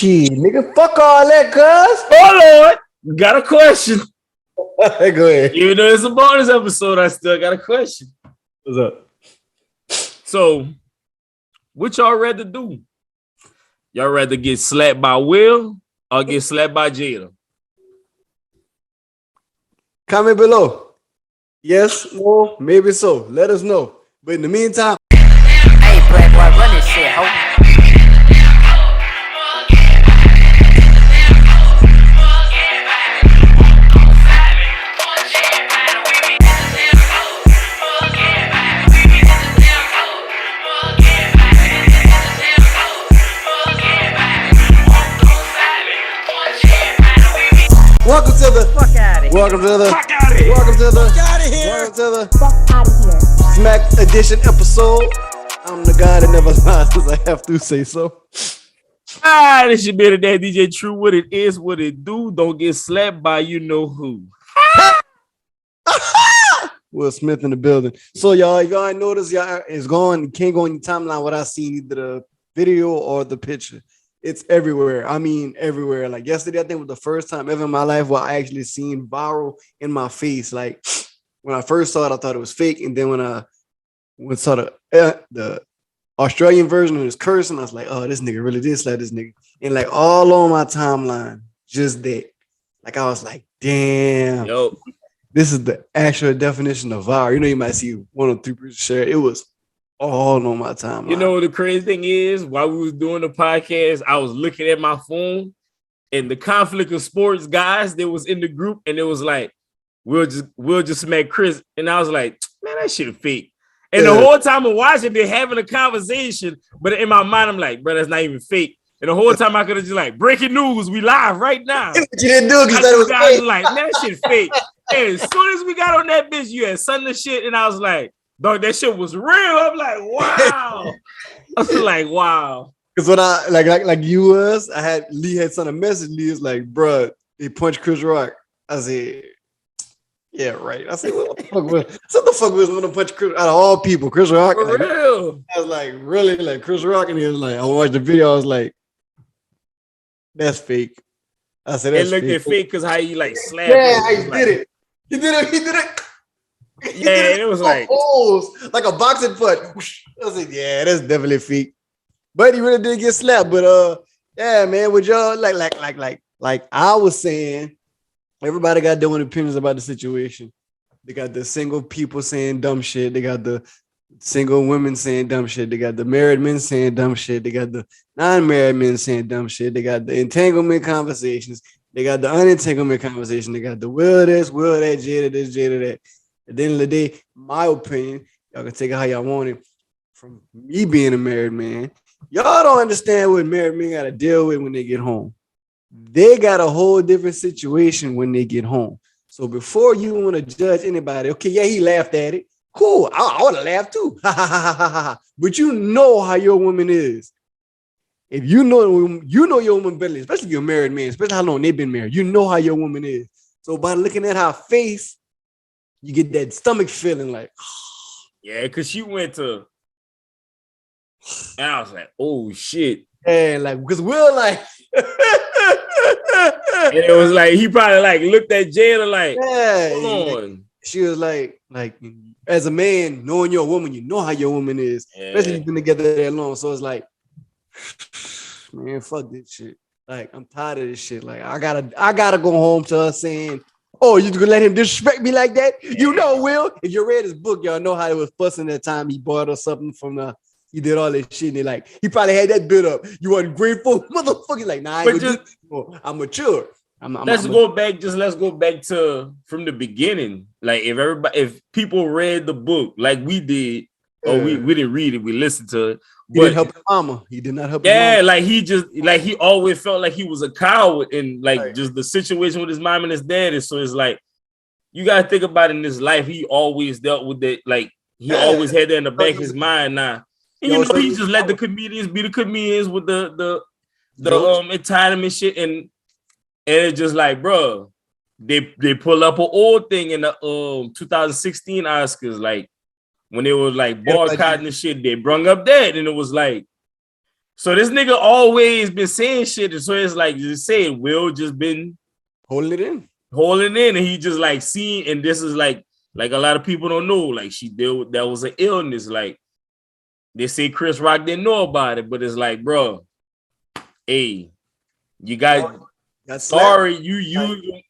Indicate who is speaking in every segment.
Speaker 1: Shit, nigga, fuck all that, cuz.
Speaker 2: Oh Lord, got a question.
Speaker 1: Go ahead.
Speaker 2: Even though it's a bonus episode, I still got a question.
Speaker 1: What's up?
Speaker 2: So, what y'all rather do? Y'all rather get slapped by Will or get slapped by Jada?
Speaker 1: Comment below. Yes, no, maybe so. Let us know. But in the meantime,
Speaker 3: Hey, black boy, run this shit, ho.
Speaker 1: welcome to the
Speaker 3: Fuck out of here.
Speaker 1: welcome to the
Speaker 2: Fuck outta here.
Speaker 1: welcome to the
Speaker 2: Fuck outta here.
Speaker 1: welcome to the
Speaker 4: Fuck out of here.
Speaker 1: Smack Edition episode. I'm the guy that never lies because I have to say so.
Speaker 2: This should be the day DJ True. What it is, what it do. Don't get slapped by you know who.
Speaker 1: Will Smith in the building. So y'all, if y'all ain't noticed, y'all is gone. Can't go on your timeline without seeing either the video or the picture. It's everywhere. I mean, everywhere. Like yesterday, I think was the first time ever in my life where I actually seen viral in my face. Like when I first saw it, I thought it was fake, and then when I saw the Australian version of his cursing, I was like, oh, this nigga really did slap this nigga. And like all on my timeline, just that. Like I was like, damn.
Speaker 2: Yo,
Speaker 1: This is the actual definition of viral. You know, you might see one or two people share. It was all on my timeline.
Speaker 2: you know what the crazy thing is? While we was doing the podcast, I was looking at my phone, and the conflict of sports guys that was in the group, and it was like, we'll just smack Chris, and I was like, man, that shit fake. And the whole time I'm watching, they're having a conversation, but in my mind, I'm like, bro, that's not even fake. And the whole time I could have just like, breaking news, we live right now.
Speaker 1: You didn't do it because that was
Speaker 2: guys
Speaker 1: fake.
Speaker 2: like, man, that shit fake. And as soon as we got on that bitch, you had sun the shit, and I was like, dog, that shit was real. I'm like, wow. I was like, wow.
Speaker 1: Because when I like you was, Lee had sent a message. Lee was like, bruh, he punched Chris Rock. I said, yeah, right. I said, what the fuck was gonna punch Chris out of all people? Chris Rock.
Speaker 2: For
Speaker 1: Like,
Speaker 2: real.
Speaker 1: I was like, really? Like Chris Rock? And he was like, I watched the video. I was like, that's fake. I said,
Speaker 2: It
Speaker 1: that's
Speaker 2: looked
Speaker 1: fake.
Speaker 2: at fake because how you like slapped.
Speaker 1: Yeah,
Speaker 2: it.
Speaker 1: he did it. He did it. He did it. He
Speaker 2: Yeah,
Speaker 1: did
Speaker 2: it was
Speaker 1: so
Speaker 2: like-
Speaker 1: close, like a boxing punch. I was like, yeah, that's definitely fake. But he really did get slapped. But yeah, man, with y'all like I was saying, everybody got their own opinions about the situation. They got the single people saying dumb shit. They got the single women saying dumb shit. They got the married men saying dumb shit. They got the non-married men saying dumb shit. They got the entanglement conversations. They got the unentanglement conversation. They got the will this, will that, Jada this, Jada that. At the end of the day, my opinion, y'all can take it how y'all want it. From me being a married man, y'all don't understand what married men got to deal with when they get home. They got a whole different situation when they get home. So before you want to judge anybody, okay, yeah, he laughed at it. Cool, I would have laughed too. But you know how your woman is. If you know your woman better, especially if you're a married man, especially how long they've been married, you know how your woman is. So by looking at her face, you get that stomach feeling like,
Speaker 2: Yeah, because she went to, and I was like, oh shit.
Speaker 1: and like, because we're like,
Speaker 2: And it was like, he probably like looked at Jada like,
Speaker 1: yeah,
Speaker 2: hold on.
Speaker 1: she was like, as a man, knowing your woman, you know how your woman is, especially you've been together that long. So it's like, man, fuck this shit. Like, I'm tired of this shit. Like, I gotta go home to her saying, oh, you gonna let him disrespect me like that? You know, Will, if you read his book, y'all know how it was fussing that time he bought her something from he did all that shit, and they like, he probably had that bit up. You ungrateful motherfucker. Like, nah, I'm mature.
Speaker 2: Let's go back to from the beginning. Like if people read the book like we did, or we didn't read it, we listened to it.
Speaker 1: He didn't help his mama. He did not help his
Speaker 2: Yeah,
Speaker 1: mama.
Speaker 2: like he always felt like he was a coward in like just the situation with his mom and his dad. And so it's like you gotta think about in his life, he always dealt with that, like he always had that in the back of his mind now. And you know, he just let the comedians be the comedians with the entitlement shit, and it's just like, bro, they pull up an old thing in the 2016 Oscars, like when they were like boycotting the shit, they brung up that, and it was like, So this nigga always been saying shit, and so it's like just saying Will just been
Speaker 1: holding it in,
Speaker 2: and he just like seen, and this is like a lot of people don't know, like she dealt with that was an illness. Like they say Chris Rock didn't know about it, but it's like, bro, hey, you guys, sorry, you.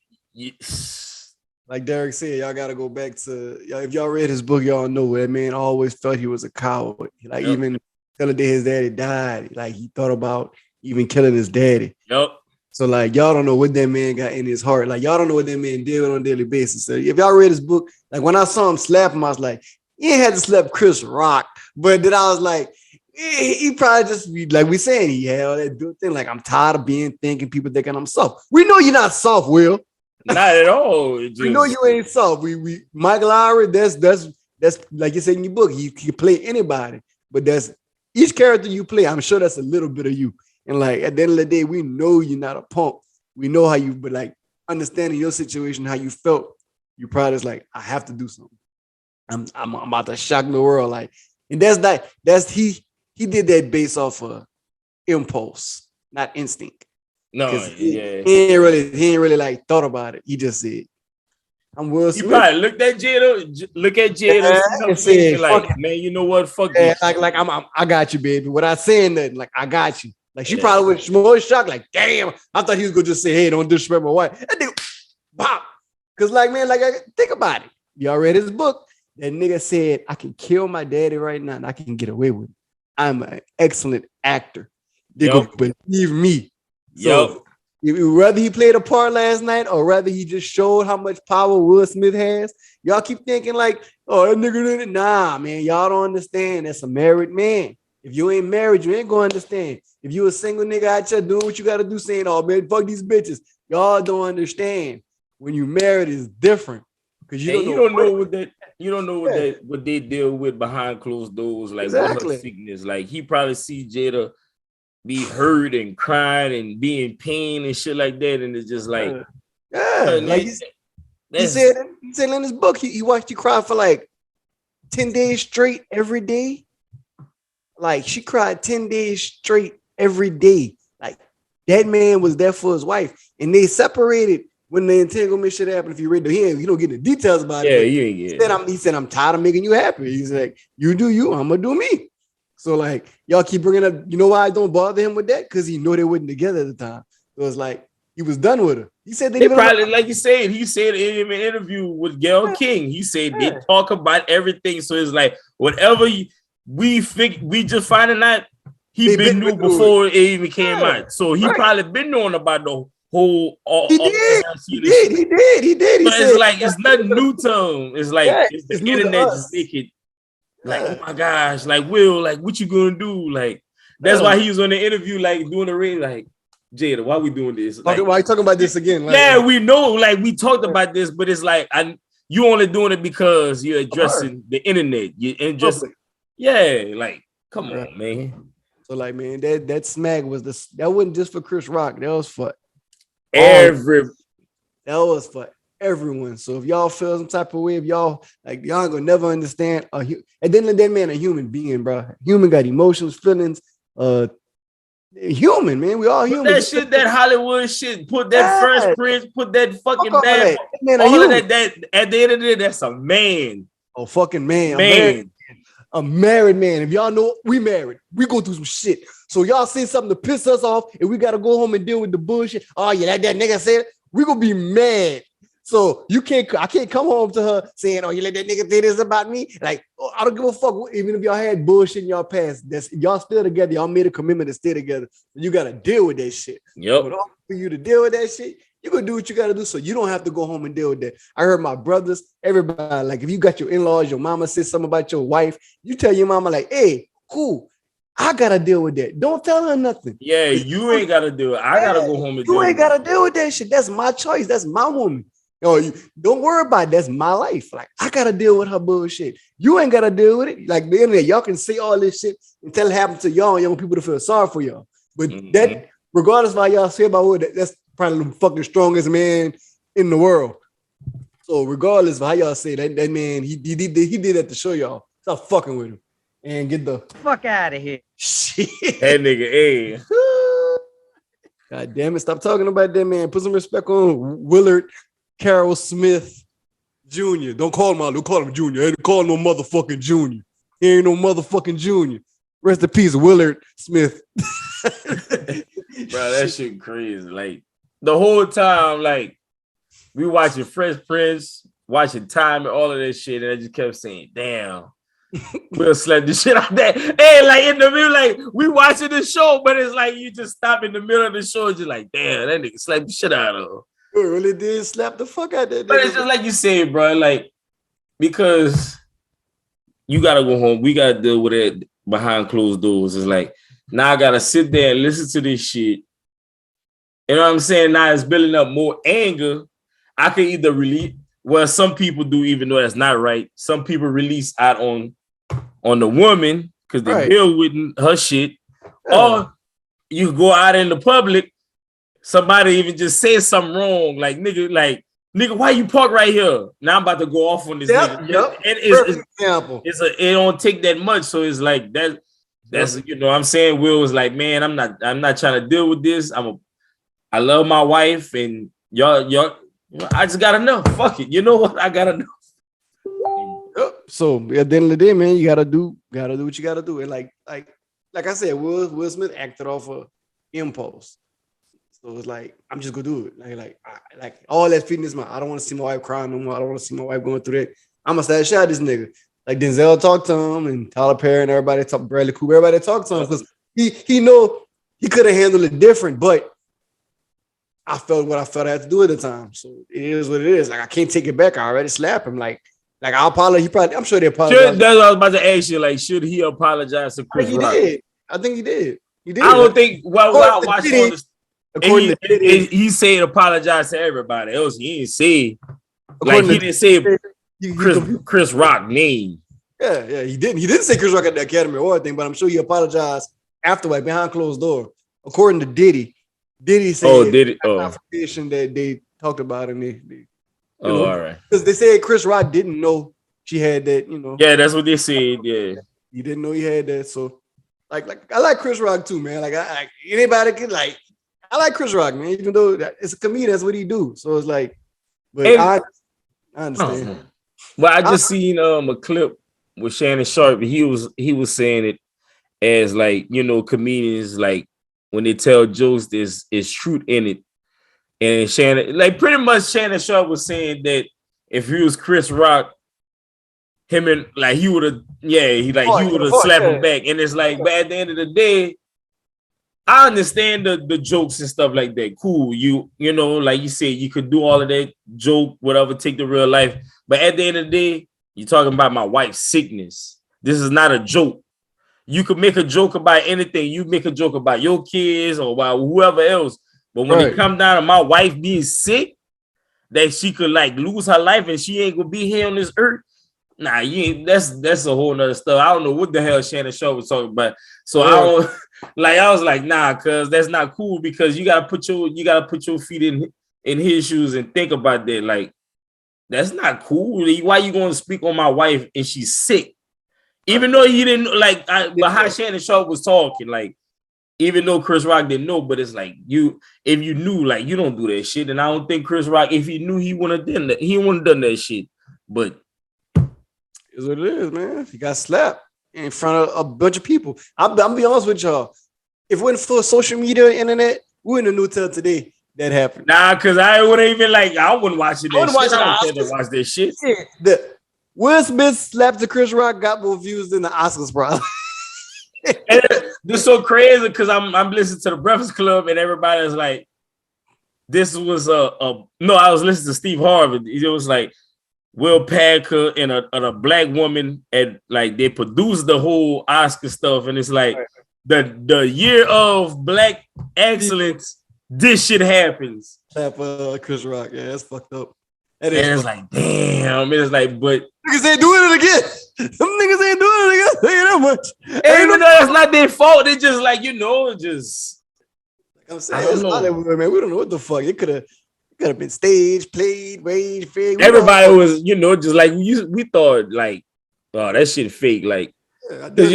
Speaker 1: Like Derek said, y'all gotta go back to if y'all read his book, y'all know that man always thought he was a coward. Like even till the day his daddy died, like he thought about even killing his daddy.
Speaker 2: Yep.
Speaker 1: So like y'all don't know what that man got in his heart. Like y'all don't know what that man did on a daily basis. So if y'all read his book, like when I saw him slap him, I was like, he ain't had to slap Chris Rock. But then I was like, he probably just be like we saying he had all that dude thing. Like I'm tired of thinking people thinking I'm soft. We know you're not soft, Will.
Speaker 2: Not at all.
Speaker 1: We know you ain't soft. We Michael Lowry, that's like you said in your book, you can play anybody, but that's each character you play, I'm sure that's a little bit of you. And like at the end of the day, we know you're not a punk. We know how you, but like understanding your situation, how you felt, you probably just like, I have to do something. I'm about to shock the world. Like, and he did that based off of impulse, not instinct.
Speaker 2: No,
Speaker 1: he ain't really like thought about it. He just said, "I'm Will Smith."
Speaker 2: You probably look at Jada, and said, like, "Man, you know what? Fuck this."
Speaker 1: Like I got you, baby. Without saying nothing, like I got you. Like she probably was more shocked. Like, damn, I thought he was gonna just say, "Hey, don't disrespect my wife." That nigga, pop. Cause like, man, like think about it. Y'all read his book. That nigga said, "I can kill my daddy right now, and I can get away with it. I'm an excellent actor. They gonna believe me." So whether he played a part last night or whether he just showed how much power Will Smith has, y'all keep thinking like, oh, that nigga did it. Nah, man, y'all don't understand. That's a married man. If you ain't married, you ain't gonna understand. If you a single nigga out there doing what you gotta do, saying, oh man, fuck these bitches, y'all don't understand. When you married, it's different. Because you don't know what they deal with behind closed doors, like what her sickness. Like he probably see Jada be hurt and crying and be in pain and shit like that, and it's just like, like he said in his book, he watched you cry for like 10 days straight every day. Like she cried 10 days straight every day. Like that man was there for his wife, and they separated when the entanglement shit happened. If you read he don't get the details about it. He said, I'm tired of making you happy. He's like, you do you, I'm gonna do me. So like y'all keep bringing up, you know why I don't bother him with that? Because he know they wasn't together at the time. So it's like he was done with her. He said
Speaker 2: they probably, like you said, he said in an interview with Gayle King, he said they talk about everything. So it's like whatever we just finding out he been knew before it even came out. So he probably been knowing about the whole. He did.
Speaker 1: He
Speaker 2: said, it's like it's nothing new to him. It's like it's the internet just make it. Like, oh my gosh, like Will, like what you gonna do? Like that's why he was on the interview, like doing the ring, like Jada, why we doing this? Like,
Speaker 1: why you talking about this again?
Speaker 2: Like, we know, like we talked about this, but it's like you only doing it because you're addressing the internet. Like come on, man.
Speaker 1: So like, man, that smack was that wasn't just for Chris Rock. That was for everyone. So if y'all feel some type of way, if y'all gonna never understand, and then that man a human being, bro. Human got emotions, feelings. Human, man. We all human.
Speaker 2: That shit, that Hollywood shit. Put that Fresh Prince. Put that fucking man. All of that. At the end of the day, that's a man.
Speaker 1: Oh, fucking man. A married man. If y'all know, we married. We go through some shit. So y'all see something to piss us off, and we gotta go home and deal with the bullshit. Oh yeah, that nigga said we gonna be mad. So I can't come home to her saying, oh, you let that nigga say this about me. Like, I don't give a fuck. Even if y'all had bullshit in y'all past, if y'all still together, y'all made a commitment to stay together. You got to deal with that shit.
Speaker 2: Yep.
Speaker 1: But for you to deal with that shit, you gonna do what you got to do. So you don't have to go home and deal with that. I heard my brothers, everybody, like if you got your in-laws, your mama says something about your wife, you tell your mama like, hey, cool. I got to deal with that. Don't tell her nothing.
Speaker 2: Yeah, you ain't got to do it. I got to go home and do it.
Speaker 1: You ain't got to deal with that shit. That's my choice. That's my woman. You don't worry about it. That's my life. Like I gotta deal with her bullshit. You ain't gotta deal with it. Like the internet, y'all can say all this shit until it happens to y'all and young people to feel sorry for y'all. But that, regardless of how y'all say about what, that's probably the fucking strongest man in the world. So regardless of how y'all say that man, he did that to show y'all. Stop fucking with him. and get the
Speaker 3: Fuck out of here.
Speaker 1: shit.
Speaker 2: That nigga, hey.
Speaker 1: God damn it! Stop talking about that man. Put some respect on Willard Carroll Smith Jr. Don't call him out. Don't call him Junior. Ain't call no motherfucking Junior. He ain't no motherfucking Junior. Rest in peace, Willard Smith.
Speaker 2: Bro, that shit crazy. Like the whole time, like we watching Fresh Prince, watching Time and all of that shit, and I just kept saying, damn. We'll slap the shit out that. Hey, like in the middle, like we watching the show, but it's like you just stop in the middle of the show and just like, damn, that nigga slapped the shit out of him.
Speaker 1: It really did slap the fuck out that.
Speaker 2: But it's just like you said, bro, like because you gotta go home, we gotta deal with it behind closed doors. It's like now I gotta sit there and listen to this shit. You know what I'm saying? Now it's building up more anger. I can either release. Well, some people do, even though that's not right. Some people release out on the woman because they deal with her shit. Yeah. Or you go out in the public, somebody even just says something wrong, like nigga, why you park right here? Now I'm about to go off on this nigga.
Speaker 1: Yep.
Speaker 2: It's example. It don't take that much, so it's like that's you know what I'm saying. Will was like, man, I'm not trying to deal with this. I love my wife and y'all. I just got enough. Fuck it. You know what? I got enough.
Speaker 1: So at the end of the day, man, you gotta do what you gotta do. And like I said, Will Smith acted off of impulse. So it's like I'm just gonna do it. Like all that fitness, I don't want to see my wife crying no more. I don't want to see my wife going through that. I'm gonna start shot this nigga. Like Denzel talked to him and Tyler Perry and everybody talked, Bradley Cooper, everybody talked to him because he know he could have handled it different, but I felt what I felt I had to do at the time. So it is what it is. Like I can't take it back. I already slapped him. Like I'll apologize. I'm sure they apologize.
Speaker 2: That's what I was about to ask you. Like, should he apologize to Chris Rock?
Speaker 1: I think he did. He did.
Speaker 2: I don't think. Well, I watched on this. He said apologize to everybody else. He didn't say like he didn't say Chris Rock name.
Speaker 1: Yeah, he didn't. He didn't say Chris Rock at the Academy Award thing, but I'm sure he apologized afterward behind closed door. According to Diddy said confirmation that they talked about and they all right. Because they said Chris Rock didn't know she had that, you know.
Speaker 2: Yeah, that's what they said. Yeah.
Speaker 1: He didn't know he had that. So like I like Chris Rock too, man. Like I anybody can like I like Chris Rock, man, even though it's a comedian, that's what he do. So it's like, but I understand.
Speaker 2: Well, I just seen a clip with Shannon Sharp. He was saying it as like, you know, comedians like when they tell jokes, there's truth in it. And Shannon, like pretty much Shannon Sharp was saying that if he was Chris Rock, him and like he would have, he would have slapped him back. And it's like, but at the end of the day, I understand the jokes and stuff like that. Cool. You know, like you said, you could do all of that joke, whatever, take the real life. But at the end of the day, you're talking about my wife's sickness. This is not a joke. You could make a joke about anything. You make a joke about your kids or about whoever else. But when it come down to my wife being sick, that she could like lose her life and she ain't gonna be here on this earth. Nah, you ain't. That's a whole nother stuff. I don't know what the hell Shannon Sharp was talking about. So I don't like. I was like, nah, cause that's not cool. Because you gotta put your feet in his shoes and think about that. Like, that's not cool. Why you gonna speak on my wife and she's sick? Even though he didn't like. But how Shannon Sharp was talking, like, even though Chris Rock didn't know, but it's like if you knew, like, you don't do that shit. And I don't think Chris Rock, if he knew, he wouldn't have done that. He wouldn't have done that shit. But
Speaker 1: is what it is, man. He got slapped in front of a bunch of people. I'm be honest with y'all. If it wasn't for social media and internet, we wouldn't have knew till today that happened.
Speaker 2: Nah, because I wouldn't even like. I wouldn't watch it. I wouldn't watch that shit.
Speaker 1: The Will Smith slapped to Chris Rock got more views than the Oscars, bro.
Speaker 2: And this is so crazy because I'm listening to the Breakfast Club and everybody's like, this was no, I was listening to Steve Harvey. It was like Will Packer and a black woman, and like they produced the whole Oscar stuff, and it's like the year of black excellence. This shit happens.
Speaker 1: Slap Chris Rock, yeah, that's fucked up.
Speaker 2: And it's like, damn. It's like, but
Speaker 1: niggas ain't doing it again. Some niggas ain't doing it again. Ain't that much.
Speaker 2: Ain't no, that's not their fault. They just like, you know, just.
Speaker 1: Like I'm saying, it's Hollywood, man. We don't know what the fuck. It could have been staged, played, waged, fake.
Speaker 2: Everybody was, you know, just like we thought, like, oh, that shit fake. Like, Because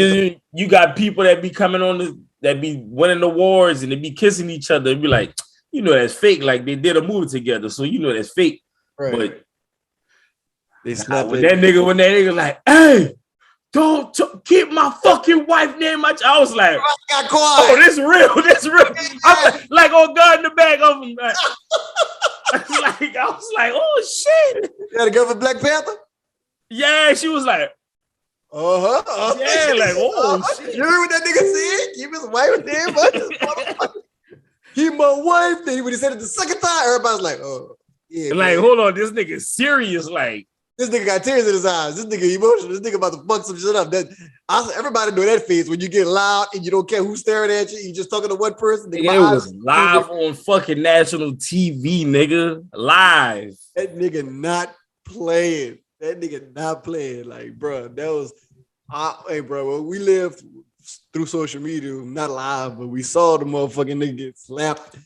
Speaker 2: you got people that be coming on that be winning awards and they be kissing each other and be like, you know, that's fake. Like they did a movie together, so you know that's fake.
Speaker 1: Right.
Speaker 2: But
Speaker 1: they slapped
Speaker 2: when that nigga like, hey, don't keep my fucking wife name. I was like,
Speaker 1: got quiet.
Speaker 2: Oh, this real. This real. I'm like on guard in the back of him. Like, I was like, oh shit.
Speaker 1: You had a girl for Black Panther?
Speaker 2: Yeah, she was like,
Speaker 1: yeah,
Speaker 2: like, oh shit.
Speaker 1: You heard what that nigga said? Keep his wife name. Keep my wife name. When he said it the second time, everybody's like, oh, yeah.
Speaker 2: Like,
Speaker 1: man.
Speaker 2: hold on, this nigga serious. Like,
Speaker 1: this nigga got tears in his eyes. This nigga emotional. This nigga about to fuck some shit up. Everybody know that face when you get loud and you don't care who's staring at you. You just talking to one person.
Speaker 2: Nigga, it was live on fucking national TV, nigga. Live.
Speaker 1: That nigga not playing. Like, bro, that was, hey, bro, we lived through social media, not live, but we saw the motherfucking nigga get slapped.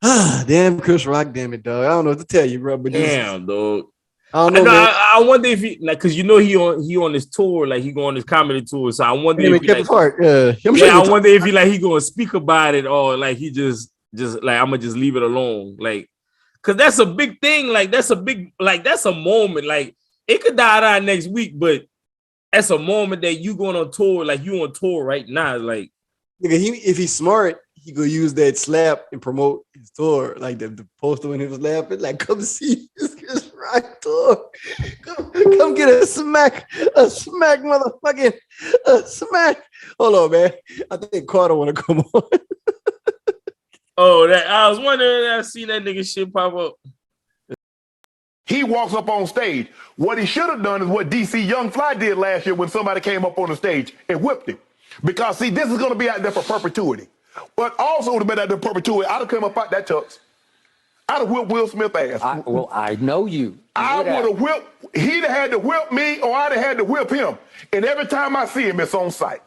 Speaker 1: Damn, Chris Rock, damn it, dog. I don't know what to tell you, bro. But
Speaker 2: damn, dog.
Speaker 1: I don't know.
Speaker 2: I wonder if he, like, because you know he on this tour, like he go on this comedy tour. So I wonder if he, like, I wonder if he gonna speak about it or like he just like I'm gonna just leave it alone, like, because that's a big thing. Like that's a moment. Like it could die out next week, but that's a moment that you going on tour. Like you on tour right now. Like,
Speaker 1: nigga, if he's smart, he could use that slap and promote his tour. Like the poster when he was laughing, like come see this right tour. Come get a smack, motherfucking smack. Hold on, man. I think Carter want to come on.
Speaker 2: Oh, that I was wondering. I seen that nigga shit pop up.
Speaker 4: He walks up on stage. What he should have done is what DC Young Fly did last year when somebody came up on the stage and whipped him. Because, see, this is going to be out there for perpetuity. But also would have been out there for perpetuity. I'd have come up out that tux. I'd have whipped Will Smith's ass.
Speaker 5: I know you.
Speaker 4: I would have whipped, he'd have had to whip me or I'd have had to whip him. And every time I see him, it's on sight.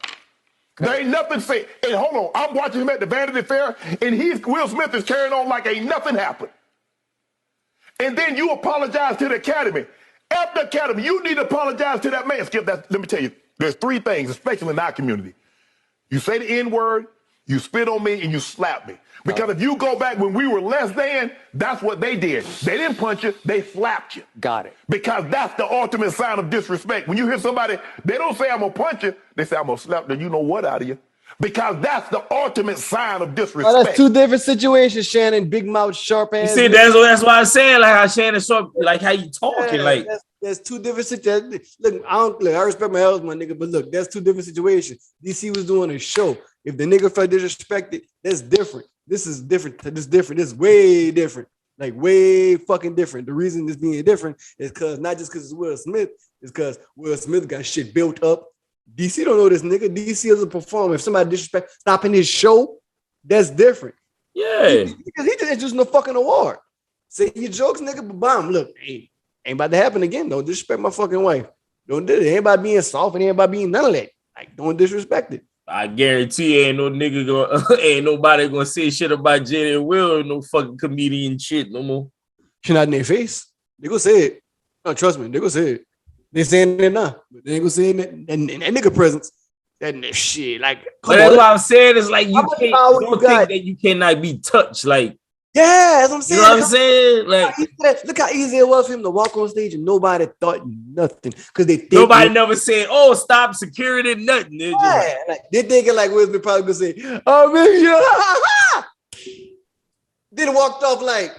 Speaker 4: There ain't nothing say. And hold on, I'm watching him at the Vanity Fair and Will Smith is carrying on like ain't nothing happened. And then you apologize to the Academy. At the Academy, you need to apologize to that man. Skip, let me tell you, there's three things, especially in our community. You say the N-word, you spit on me, and you slap me. Because if you go back when we were less than, that's what they did. They didn't punch you, they slapped you.
Speaker 5: Got it.
Speaker 4: Because that's the ultimate sign of disrespect. When you hear somebody, they don't say I'm gonna punch you, they say I'm gonna slap the you know what out of you. Because that's the ultimate sign of disrespect.
Speaker 1: Oh, that's two different situations, Shannon. Big mouth, sharp ass.
Speaker 2: You see, that's why I'm saying, like how Shannon sharp, like how you talking, like
Speaker 1: that's two different situations. Look, I respect my elders, my nigga, but look, that's two different situations. DC was doing a show. If the nigga felt disrespected, that's different. This is different. This is way different. Like way fucking different. The reason it's being different is because not just because it's Will Smith, it's because Will Smith got shit built up. DC don't know this nigga. DC is a performer. If somebody disrespect stopping his show, that's different.
Speaker 2: Yeah.
Speaker 1: Because he just no fucking award. Say your jokes, nigga, but bomb. Look, ain't about to happen again. Don't disrespect my fucking wife. Don't do it. Ain't about being soft and ain't about being none of that. Like, don't disrespect it.
Speaker 2: I guarantee ain't nobody gonna say shit about Jada and Will or no fucking comedian shit no more.
Speaker 1: She not in their face. They gonna say it. No, trust me, they gonna say it. They saying it now, but they ain't gonna say it in that nigga presence. That shit, like.
Speaker 2: But that's what I'm saying. Is like you can't don't think that you cannot be touched. Like,
Speaker 1: yeah, that's what I'm saying.
Speaker 2: You know what I'm saying? Like,
Speaker 1: look how easy it was for him to walk on stage and nobody thought nothing because they think
Speaker 2: nobody never said, "Oh, stop security," nothing.
Speaker 1: Yeah, like, they thinking like Will Smith probably gonna say, "Oh man, yeah." Then walked off like.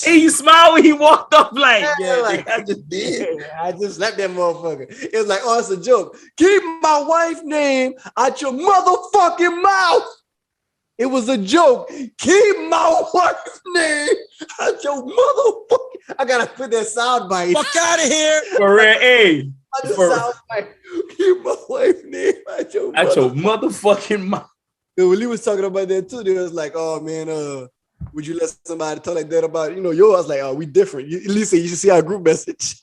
Speaker 2: And he smiled when he walked off like,
Speaker 1: like I just did. I just slapped that motherfucker. It was like, oh, it's a joke. Keep my wife's name out your motherfucking mouth. It was a joke. Keep my wife's name out your motherfucking. I gotta put that sound bite.
Speaker 2: Fuck out of here. For real, hey.
Speaker 1: Keep my wife's name out your
Speaker 2: motherfucking mouth.
Speaker 1: Dude, when he was talking about that too, they was like, oh man, would you let somebody talk like that about, yours? Like, oh, we different. At least you should see our group message.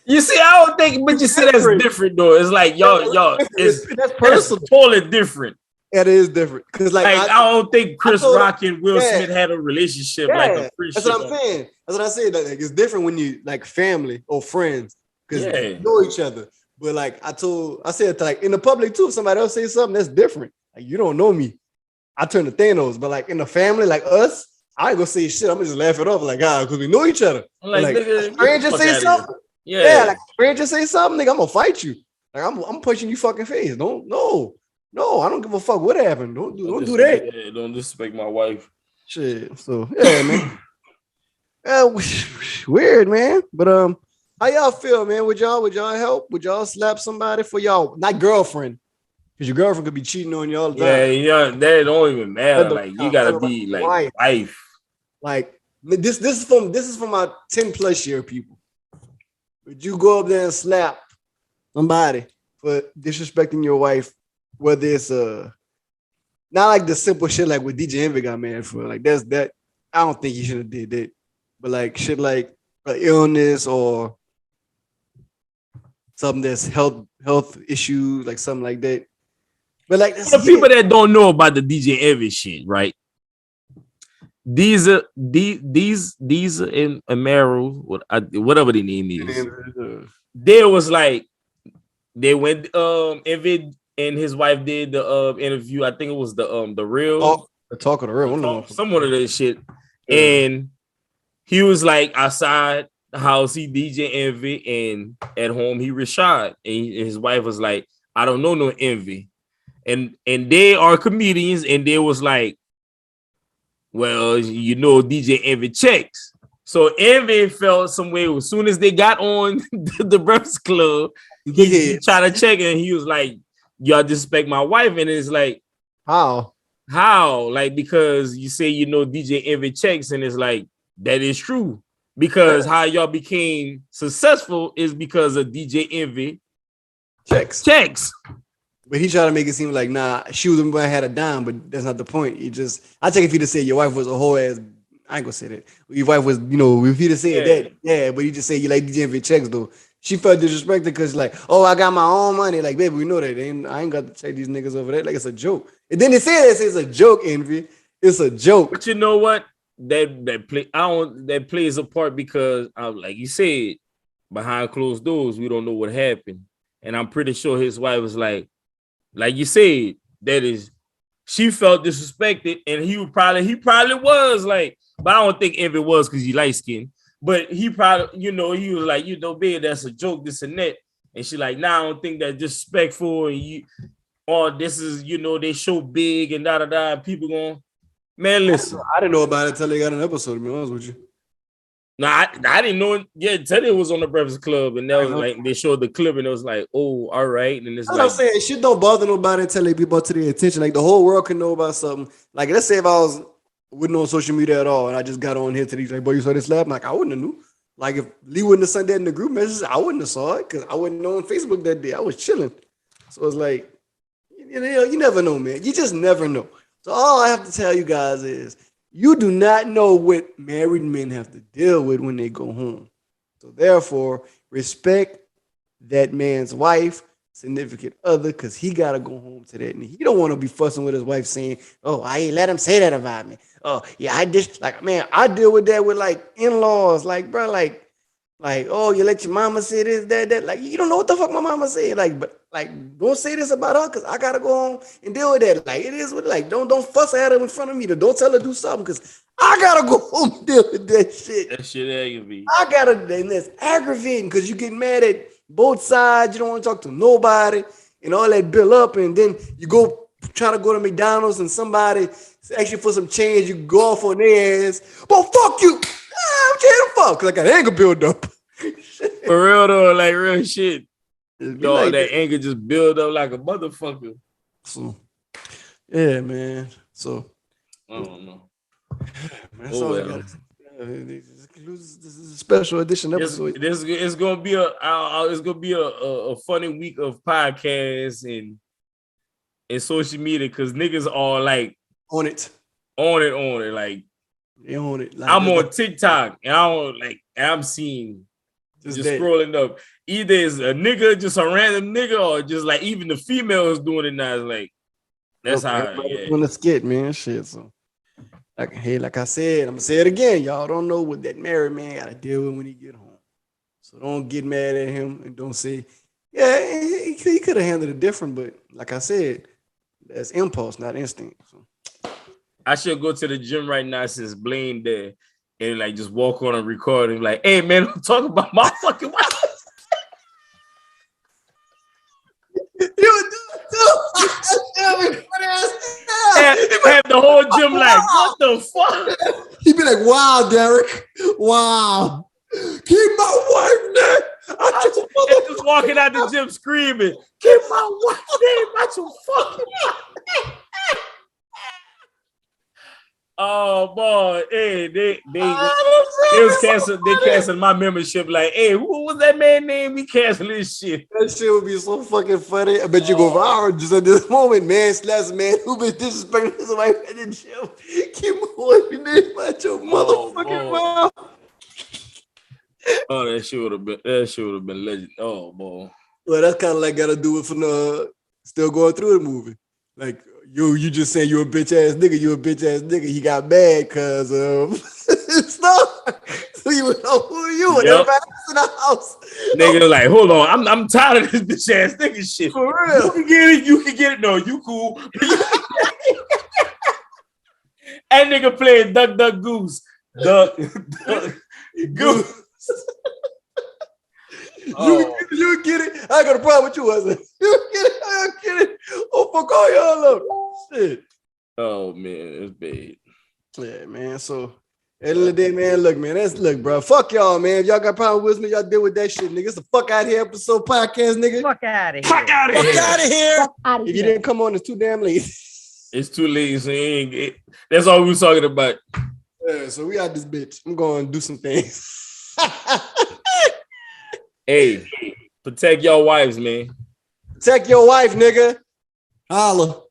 Speaker 2: You see, I don't think, but you see, that's different though. It's like, y'all, that's personal. Totally different.
Speaker 1: It is different because like
Speaker 2: I don't think Chris Rock and Will
Speaker 1: yeah.
Speaker 2: Smith had a relationship like a friendship.
Speaker 1: That's what I'm saying. That's what I said. Like, it's different when you like family or friends because you know each other. But like I said like in the public too, if somebody else say something that's different. Like you don't know me. I turn to Thanos, but like in the family, like us, I ain't gonna say shit. I'm gonna just laugh it off like because we know each other.
Speaker 2: Like nigga,
Speaker 1: a stranger say something. Yeah, like a stranger say something, nigga, I'm gonna fight you. Like I'm punching you fucking face. No, I don't give a fuck what happened. Don't do that.
Speaker 2: Yeah, don't disrespect my wife.
Speaker 1: Shit. So yeah, man. Weird, man. But how y'all feel, man? Would y'all help? Would y'all slap somebody for y'all? Not girlfriend, because your girlfriend could be cheating on you all the time.
Speaker 2: Yeah, that don't even matter. Like you gotta be like wife.
Speaker 1: Like this is from my 10+ year people. Would you go up there and slap somebody for disrespecting your wife? Whether it's not like the simple shit like what DJ Envy got mad for, like that's that. I don't think he should have did that, but like shit like an illness or something that's health issues, like something like that. But like
Speaker 2: for people that don't know about the DJ Envy shit, right? These are in Amaru, whatever the name is. There was like they went Envy and his wife did the interview. I think it was the real
Speaker 1: talk of the real,
Speaker 2: some one of that shit. And he was like outside the house, he DJ Envy, and at home he Rashad. And his wife was like, I don't know no Envy. And they are comedians, and they was like, well, you know, DJ Envy checks. So Envy felt some way as soon as they got on the Breakfast Club, he tried to check, and he was like, y'all disrespect my wife. And it's like,
Speaker 1: how?
Speaker 2: Like, because you say, you know, DJ Envy checks, and it's like, that is true. Because how y'all became successful is because of DJ Envy checks.
Speaker 1: But he tried to make it seem like, nah, she was the one who had a dime, but that's not the point. I take if he'd have said your wife was a whole ass, I ain't gonna say that. Your wife was, you know, if he'd have said that, yeah, but he just said you like DJ Envy checks though. She felt disrespected because like, oh, I got my own money. Like, baby, we know that. I ain't got to check these niggas over there. Like, it's a joke. And then they say it's a joke, Envy. It's a joke.
Speaker 2: But you know what? That plays a part because, like you said, behind closed doors, we don't know what happened. And I'm pretty sure his wife was like you said, she felt disrespected, and he probably was like, but I don't think Envy was because he light skinned. But he probably, you know, he was like, you know, babe, that's a joke, this and that. And she like, nah, I don't think that's disrespectful. And this is, you know, they show big and da. People going, man, listen.
Speaker 1: I didn't know about it until they got an episode, to be honest with you.
Speaker 2: Nah, I didn't know it. Yeah, Teddy was on the Breakfast Club, and that was like, they showed the clip, and it was like, oh, all right. And it's
Speaker 1: like, I'm saying, shit don't bother nobody until they be brought to their attention. Like, the whole world can know about something. Like, let's say if I wasn't on social media at all, and I just got on here today, like, boy, you saw this slap? I'm like, I wouldn't have knew. Like, if Lee wouldn't have sent that in the group messages, I wouldn't have saw it because I wasn't on Facebook that day. I was chilling. So it's like, you know, you never know, man. You just never know. So all I have to tell you guys is, you do not know what married men have to deal with when they go home. So therefore, respect that man's wife, significant other, because he got to go home to that. And he don't want to be fussing with his wife saying, oh, I ain't let him say that about me. Oh, yeah, I just, like, man, I deal with that with, like, in-laws. Like, bro, like, oh, you let your mama say this, that. Like, you don't know what the fuck my mama said. Like, but, like, don't say this about her because I got to go home and deal with that. Like, it is what, like, don't fuss at her in front of me. Don't tell her to do something because I got to go home and deal with that shit.
Speaker 2: That shit aggravating.
Speaker 1: I got to, and that's aggravating because you get mad at both sides. You don't want to talk to nobody and all that build up. And then you go try to go to McDonald's and somebody ask you for some change. You go off on their ass. Well, fuck you. What you here to fuck? Because I got anger build up.
Speaker 2: For real though, like real shit. Dog,
Speaker 1: like
Speaker 2: that anger just build up like a motherfucker.
Speaker 1: So, yeah, man. So,
Speaker 2: I don't know.
Speaker 1: Man, that's all I got. This is a special edition episode.
Speaker 2: It's gonna be a funny week of podcasts and social media because niggas are like
Speaker 1: on it.
Speaker 2: Like
Speaker 1: they on it. Like,
Speaker 2: I'm on TikTok and I'm seeing just scrolling up. Either it's a nigga, just a random nigga, or just like even the females doing it now. It's like That's how.
Speaker 1: Everybody
Speaker 2: Yeah.
Speaker 1: doing the skit, man. Shit. So, like I said, I'm gonna say it again. Y'all don't know what that married man got to deal with when he get home. So don't get mad at him and don't say, yeah, he could have handled it different. But like I said, that's impulse, not instinct. So.
Speaker 2: I should go to the gym right now since Blaine there and like just walk on and record and like, hey man, I'm talking about my fucking wife.
Speaker 1: You do it too.
Speaker 2: Have the whole gym like, what the fuck?
Speaker 1: He'd be like, wow, Derek. Wow. Keep my wife name.
Speaker 2: I just walking out the gym screaming, keep my wife name out your fucking mouth. Oh boy, hey, they was canceled. They canceled my membership. Like, hey, who was that man name? We canceled this shit.
Speaker 1: That shit would be so fucking funny. I bet you go viral just at this moment, man. Slash man who been disrespecting his wife at the gym. Keep my wife name out your motherfucking mouth.
Speaker 2: Oh, that shit would have been legend. Oh boy.
Speaker 1: Well, that's kind of like gotta do it from the still going through the movie. Like you just saying you a bitch ass nigga. You a bitch ass nigga. He got mad because of stuff. So you would know who you and everybody else in the house.
Speaker 2: Nigga, like, hold on, I'm tired of this bitch ass nigga shit.
Speaker 1: For real.
Speaker 2: You can get it. No, you cool. That nigga playing Duck Duck Goose. Duck Goose.
Speaker 1: You get it. I got a problem with you, wasn't you get it? I get it. Oh, fuck all y'all up. Shit.
Speaker 2: Oh man, it's bad.
Speaker 1: Yeah, man. So at the end of the day, man, look, bro. Fuck y'all, man. If y'all got problem with me, y'all deal with that shit, nigga. It's the Fuck Out Here episode podcast, nigga.
Speaker 3: Fuck out of here.
Speaker 2: Fuck out of here.
Speaker 1: Fuck out of here. If you didn't come on, it's too damn late.
Speaker 2: It's too late. So that's all we was talking about.
Speaker 1: Yeah, so we out this bitch. I'm going to do some things.
Speaker 2: Hey, protect your wives, man.
Speaker 1: Protect your wife, nigga. Holla.